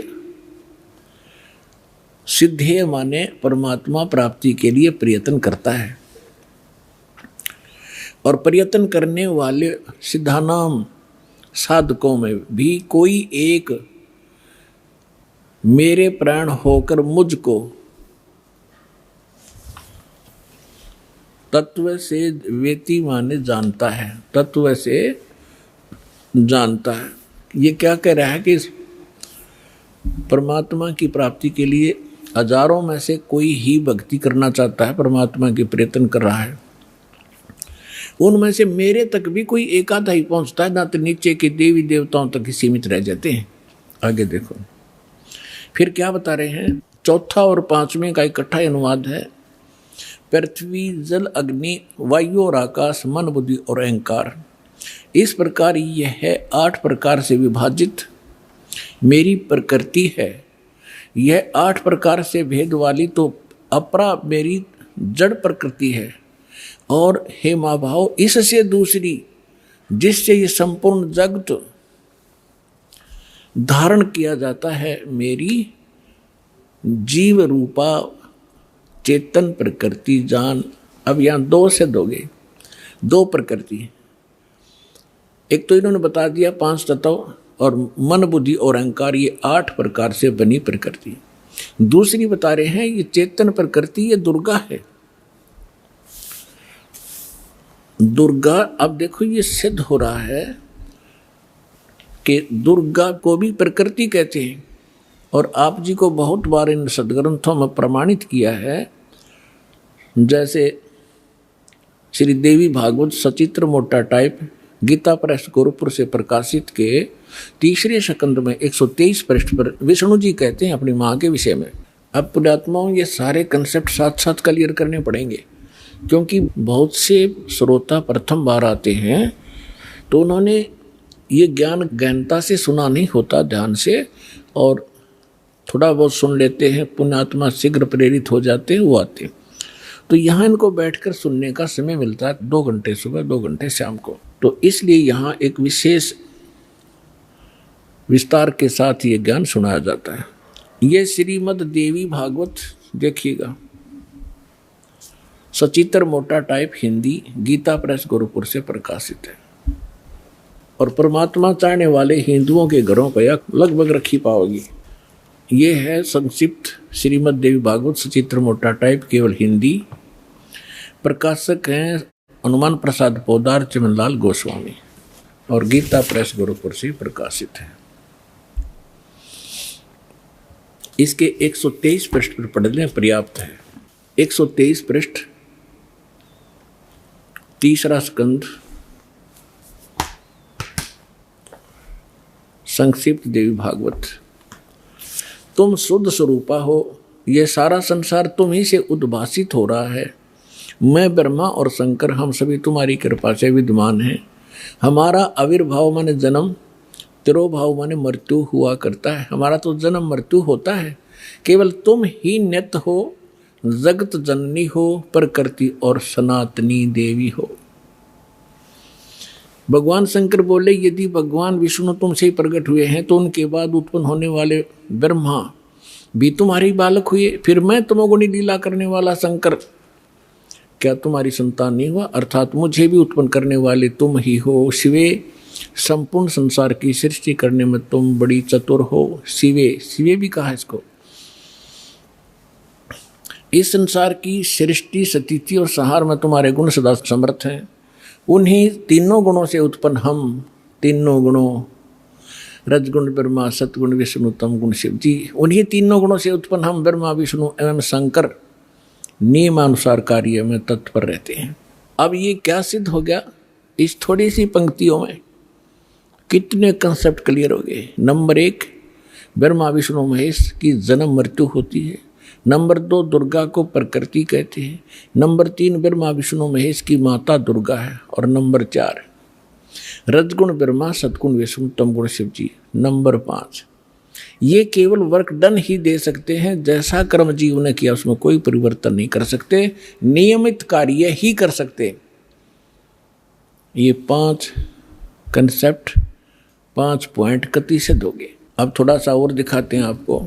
सिद्धेय माने परमात्मा प्राप्ति के लिए प्रयत्न करता है, और प्रयत्न करने वाले सिद्धानाम साधकों में भी कोई एक मेरे प्राण होकर मुझको तत्व से वेति माने जानता है, तत्व से जानता है। ये क्या कह रहा है कि परमात्मा की प्राप्ति के लिए हजारों में से कोई ही भक्ति करना चाहता है, परमात्मा की प्रयत्न कर रहा है, उनमें से मेरे तक भी कोई एक आधा ही पहुंचता है, ना तो नीचे के देवी देवताओं तक ही सीमित रह जाते हैं। आगे देखो फिर क्या बता रहे हैं। चौथा और पांचवें का इकट्ठा अनुवाद है, पृथ्वी जल अग्नि वायु और आकाश मन बुद्धि और अहंकार, इस प्रकार यह है 8 प्रकार से विभाजित मेरी प्रकृति है। यह 8 प्रकार से भेद वाली तो अपरा मेरी जड़ प्रकृति है, और हे महाभाव इससे दूसरी जिससे ये संपूर्ण जगत धारण किया जाता है, मेरी जीव रूपा चेतन प्रकृति जान। अब यहां 2 से दोगे, 2 प्रकृति। एक तो इन्होंने बता दिया 5 तत्व और मन बुद्धि और अहंकार, ये 8 प्रकार से बनी प्रकृति। दूसरी बता रहे हैं ये चेतन प्रकृति, ये दुर्गा है। दुर्गा, अब देखो ये सिद्ध हो रहा है कि दुर्गा को भी प्रकृति कहते हैं, और आप जी को बहुत बार इन सदग्रंथों में प्रमाणित किया है। जैसे श्री देवी भागवत सचित्र मोटा टाइप गीता प्रेस गोरखपुर से प्रकाशित के 3रे स्कंद में 123 पृष्ठ पर विष्णु जी कहते हैं अपनी माँ के विषय में। अब पुण्यात्माओं ये सारे कंसेप्ट साथ साथ क्लियर करने पड़ेंगे, क्योंकि बहुत से श्रोता प्रथम बार आते हैं तो उन्होंने ये ज्ञान गहनता से सुना नहीं होता ध्यान से, और थोड़ा बहुत सुन लेते हैं, पुण्यात्मा शीघ्र प्रेरित हो जाते हैं, वो आते हैं। तो यहाँ इनको बैठकर सुनने का समय मिलता है 2 घंटे सुबह 2 घंटे शाम को, तो इसलिए यहाँ एक विशेष विस्तार के साथ ये ज्ञान सुनाया जाता है। ये श्रीमद् देवी भागवत देखिएगा, सचित्र मोटा टाइप हिंदी, गीता प्रेस गोरखपुर से प्रकाशित है, और परमात्मा चाहने वाले हिंदुओं के घरों पर लगभग रखी पाओगी। ये है संक्षिप्त श्रीमद् देवी भागवत सचित्र मोटा टाइप केवल हिंदी। प्रकाशक हैं हनुमान प्रसाद पोदार चमनलाल गोस्वामी, और गीता प्रेस गोरखपुर से प्रकाशित है। इसके 123 पृष्ठ पर पढ़ने पर्याप्त है। 123 पृष्ठ, 3रा स्कंद, संक्षिप्त देवी भागवत। तुम शुद्ध स्वरूपा हो, यह सारा संसार तुम ही से उद्भासित हो रहा है। मैं ब्रह्मा और शंकर हम सभी तुम्हारी कृपा से विद्यमान हैं। हमारा आविर्भाव माने जन्म, तिरोभाव माने मृत्यु हुआ करता है। हमारा तो जन्म मृत्यु होता है, केवल तुम ही नित्य हो, जगत जननी हो, प्रकृति और सनातनी देवी हो। भगवान शंकर बोले यदि भगवान विष्णु तुमसे ही प्रकट हुए हैं तो उनके बाद उत्पन्न होने वाले ब्रह्मा भी तुम्हारी बालक हुए, फिर मैं तमोगुणी लीला करने वाला शंकर क्या तुम्हारी संतान नहीं हुआ? अर्थात मुझे भी उत्पन्न करने वाले तुम ही हो। शिवे, संपूर्ण संसार की सृष्टि करने में तुम बड़ी चतुर हो। शिवे, शिवे भी कहा इसको। इस संसार की सृष्टि, स्थिति और संहार में तुम्हारे गुण सदा समर्थ हैं। उन्हीं तीनों गुणों से उत्पन्न हम, तीनों गुणों रजगुण ब्रह्मा, सतगुण विष्णु, तम गुण शिव जी, उन्हीं तीनों गुणों से उत्पन्न हम ब्रह्मा विष्णु एवं शंकर नियमानुसार कार्य में तत्पर रहते हैं। अब ये क्या सिद्ध हो गया? इस थोड़ी सी पंक्तियों में कितने कंसेप्ट क्लियर हो गए। नंबर 1, ब्रह्मा विष्णु महेश की जन्म मृत्यु होती है। नंबर 2, दुर्गा को प्रकृति कहते हैं। नंबर 3, ब्रह्मा विष्णु महेश की माता दुर्गा है। और नंबर 4, रजगुण ब्रह्मा, सतगुण विष्णु, तमगुण शिव जी। नंबर 5, ये केवल वर्क डन ही दे सकते हैं, जैसा कर्म जीव ने किया उसमें कोई परिवर्तन नहीं कर सकते, नियमित कार्य ही कर सकते। ये 5 कंसेप्ट, 5 पॉइंट कति से दोगे। अब थोड़ा सा और दिखाते हैं आपको।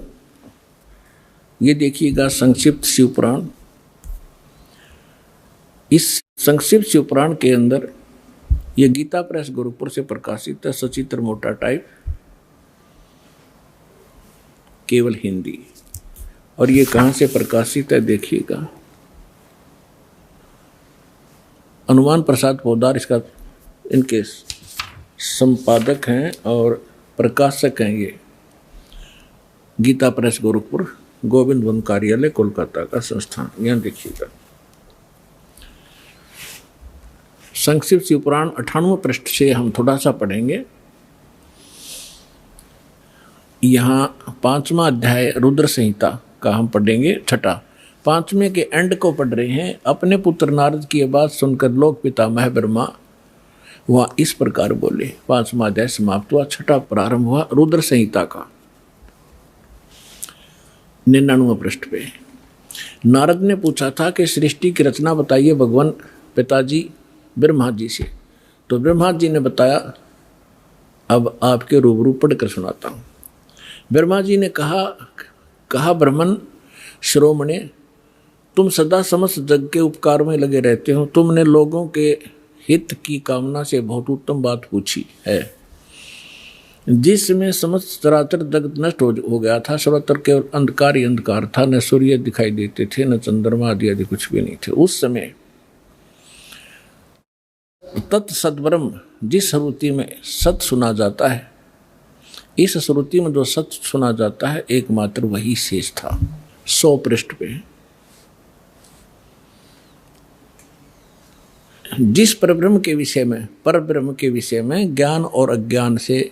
ये देखिएगा संक्षिप्त शिवपुराण। इस संक्षिप्त शिवपुराण के अंदर ये गीता प्रेस गोरखपुर से प्रकाशित है, सचित्र मोटा टाइप, केवल हिंदी। और ये कहाँ से प्रकाशित है देखिएगा, हनुमान प्रसाद पोदार इसका इनके संपादक हैं और प्रकाशक हैं। ये गीता प्रेस गोरखपुर, गोविंद वन कार्यालय, कोलकाता का संस्थान। यहाँ देखिएगा संक्षिप्त शिव पुराण 98 पृष्ठ से हम थोड़ा सा पढ़ेंगे। यहाँ 5वां अध्याय रुद्र संहिता का हम पढ़ेंगे 6ठा। 5वें के एंड को पढ़ रहे हैं। अपने पुत्र नारद की बात सुनकर लोक पितामह ब्रह्मा वहाँ इस प्रकार बोले। 5वां अध्याय समाप्त हुआ, 6ठा प्रारंभ हुआ रुद्र संहिता का 99वें पृष्ठ पे। नारद ने पूछा था कि सृष्टि की रचना बताइए भगवान पिताजी ब्रह्मा जी से। तो ब्रह्मा जी ने बताया, अब आपके रूबरू पढ़कर सुनाता हूँ। ब्रह्मा जी ने कहा ब्राह्मण श्रोमणे, तुम सदा समस्त जग के उपकार में लगे रहते हो। तुमने लोगों के हित की कामना से बहुत उत्तम बात पूछी है। जिसमें समस्त चराचर जगत नष्ट हो गया था, सर्वत्र केवल अंधकार ही अंधकार था, न सूर्य दिखाई देते थे, न चंद्रमा आदि कुछ भी नहीं थे। उस समय तत्सद्ब्रह्म, जिस श्रुति में सत सुना जाता है, इस श्रुति में जो सत सुना जाता है एकमात्र वही शेष था। 100 पृष्ठ पे जिस परब्रह्म के विषय में ज्ञान और अज्ञान से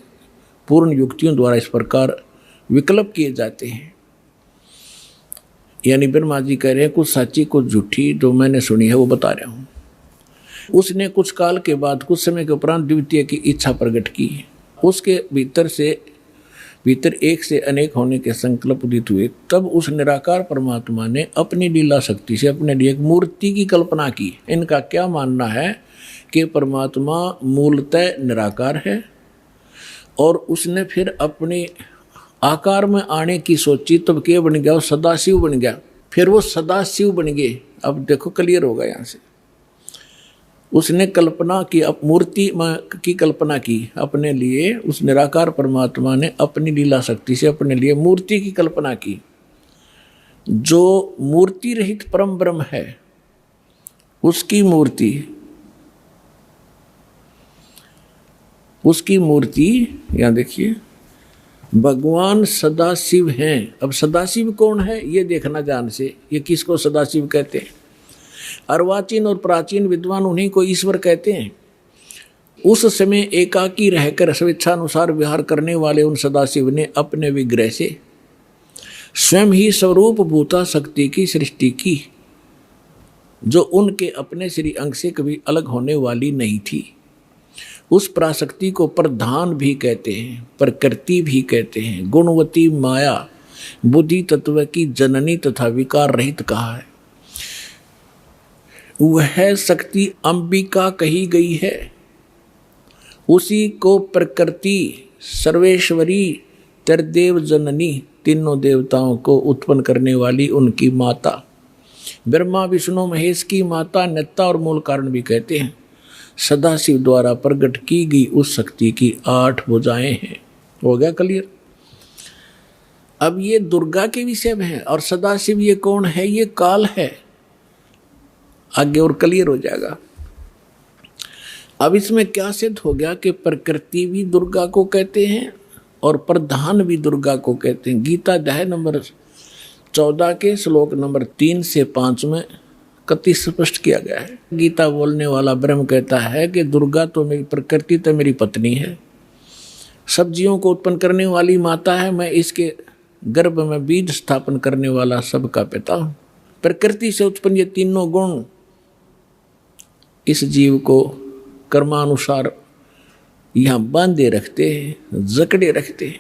पूर्ण युक्तियों द्वारा इस प्रकार विकल्प किए जाते हैं। यानी ब्रह्मा जी कह रहे हैं कुछ सच्ची कुछ झूठी जो मैंने सुनी है वो बता रहा हूँ। उसने कुछ काल के बाद कुछ समय के उपरांत द्वितीय की इच्छा प्रकट की। उसके भीतर एक से अनेक होने के संकल्प उदित हुए। तब उस निराकार परमात्मा ने अपनी लीला शक्ति से अपने लिए एक मूर्ति की कल्पना की। इनका क्या मानना है कि परमात्मा मूलतः निराकार है और उसने फिर अपने आकार में आने की सोची, तब क्या बन गया? वो सदाशिव बन गया। फिर वो सदाशिव बन गए। अब देखो क्लियर होगा यहाँ से। उसने कल्पना की, अब मूर्ति की कल्पना की अपने लिए। उस निराकार परमात्मा ने अपनी लीला शक्ति से अपने लिए मूर्ति की कल्पना की। जो मूर्ति रहित परम ब्रह्म है उसकी मूर्ति यहाँ देखिए, भगवान सदाशिव हैं। अब सदाशिव कौन है ये देखना ध्यान से। ये किसको सदाशिव कहते हैं? अर्वाचीन और प्राचीन विद्वान उन्हीं को ईश्वर कहते हैं। उस समय एकाकी रहकर स्वेच्छानुसार विहार करने वाले उन सदाशिव ने अपने विग्रह से स्वयं ही स्वरूप भूता शक्ति की सृष्टि की, जो उनके अपने श्री अंग से कभी अलग होने वाली नहीं थी। उस पराशक्ति को प्रधान भी कहते हैं, प्रकृति भी कहते हैं, गुणवती माया, बुद्धि तत्व की जननी तथा विकार रहित कहा है। वह शक्ति अंबिका कही गई है। उसी को प्रकृति, सर्वेश्वरी, त्रिदेव जननी, तीनों देवताओं को उत्पन्न करने वाली उनकी माता, ब्रह्मा विष्णु महेश की माता, नेता और मूल कारण भी कहते हैं। सदाशिव द्वारा प्रकट की गई उस शक्ति की 8 भुजाएं हैं। हो गया क्लियर? अब ये दुर्गा के विषय में है और सदाशिव ये कौन है? ये काल है। आगे और क्लियर हो जाएगा। अब इसमें क्या सिद्ध हो गया कि प्रकृति भी दुर्गा को कहते हैं और प्रधान भी दुर्गा को कहते हैं। गीता अध्याय नंबर 14 के श्लोक नंबर 3 से 5 में कति स्पष्ट किया गया है। गीता बोलने वाला ब्रह्म कहता है कि दुर्गा तो मेरी, प्रकृति तो मेरी पत्नी है, सब जीवों को उत्पन्न करने वाली माता है, मैं इसके गर्भ में बीज स्थापन करने वाला सबका पिता हूँ। प्रकृति से उत्पन्न ये तीनों गुण इस जीव को कर्मानुसार यहाँ बांधे रखते हैं, जकड़े रखते हैं।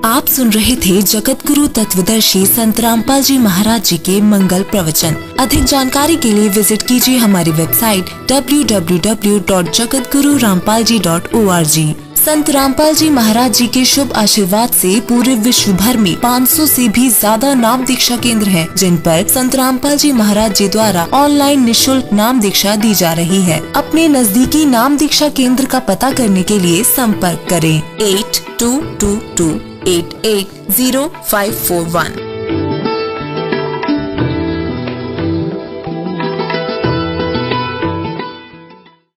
आप सुन रहे थे जगत गुरु तत्वदर्शी संत रामपाल जी महाराज जी के मंगल प्रवचन। अधिक जानकारी के लिए विजिट कीजिए हमारी वेबसाइट www.jagatgururampalji.org। संत रामपाल जी महाराज जी के शुभ आशीर्वाद से पूरे विश्व भर में 500 से भी ज्यादा नाम दीक्षा केंद्र हैं, जिन पर संत रामपाल जी महाराज जी द्वारा ऑनलाइन निःशुल्क नाम दीक्षा दी जा रही है। अपने नजदीकी नाम दीक्षा केंद्र का पता करने के लिए संपर्क करें 8222880541।